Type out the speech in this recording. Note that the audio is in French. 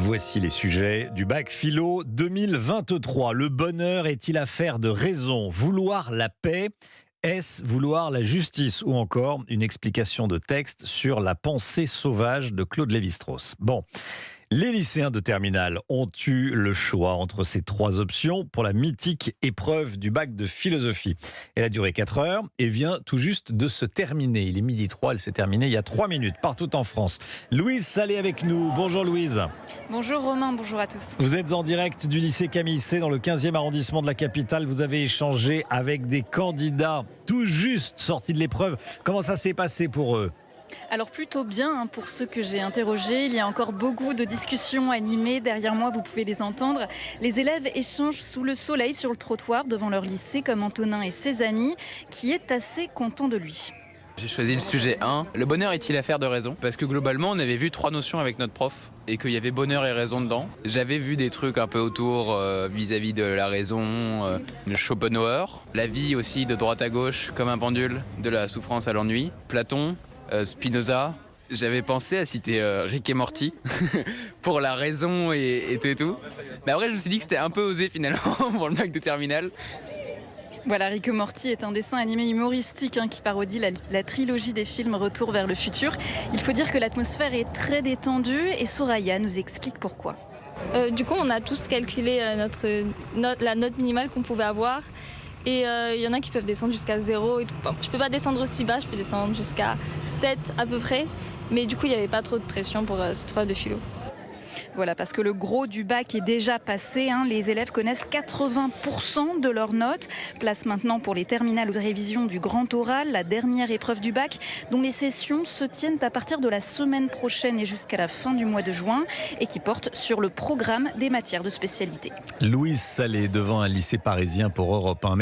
Voici les sujets du bac philo 2023. Le bonheur est-il affaire de raison? Vouloir la paix? Est-ce vouloir la justice? Ou encore une explication de texte sur la pensée sauvage de Claude Lévi-Strauss. Bon, les lycéens de terminale ont eu le choix entre ces trois options pour la mythique épreuve du bac de philosophie. Elle a duré 4 heures et vient tout juste de se terminer. Il est 12h03, elle s'est terminée il y a 3 minutes partout en France. Louise Salé avec nous. Bonjour Louise. Bonjour Romain, bonjour à tous. Vous êtes en direct du lycée Camille C dans le 15e arrondissement de la capitale. Vous avez échangé avec des candidats tout juste sortis de l'épreuve. Comment ça s'est passé pour eux ? Alors plutôt bien pour ceux que j'ai interrogés. Il y a encore beaucoup de discussions animées. Derrière moi, vous pouvez les entendre. Les élèves échangent sous le soleil sur le trottoir devant leur lycée, comme Antonin et ses amis, qui est assez content de lui. J'ai choisi le sujet 1. Le bonheur est-il affaire de raison? Parce que globalement, on avait vu 3 notions avec notre prof et qu'il y avait bonheur et raison dedans. J'avais vu des trucs un peu autour vis-à-vis de la raison, de Schopenhauer. La vie aussi de droite à gauche, comme un pendule, de la souffrance à l'ennui. Platon, Spinoza. J'avais pensé à citer Rick et Morty pour la raison et tout. Mais après, je me suis dit que c'était un peu osé finalement pour le bac de terminale. Voilà, Rick et Morty est un dessin animé humoristique qui parodie la trilogie des films Retour vers le futur. Il faut dire que l'atmosphère est très détendue et Soraya nous explique pourquoi. Du coup, on a tous calculé la note minimale qu'on pouvait avoir. Et il y en a qui peuvent descendre jusqu'à 0. Et tout. Bon, je ne peux pas descendre aussi bas, je peux descendre jusqu'à 7 à peu près. Mais du coup, il n'y avait pas trop de pression pour cette épreuve de philo. Voilà, parce que le gros du bac est déjà passé. Les élèves connaissent 80% de leurs notes. Place maintenant pour les terminales de révision du grand oral, la dernière épreuve du bac, dont les sessions se tiennent à partir de la semaine prochaine et jusqu'à la fin du mois de juin, et qui portent sur le programme des matières de spécialité. Louise Salé devant un lycée parisien pour Europe 1.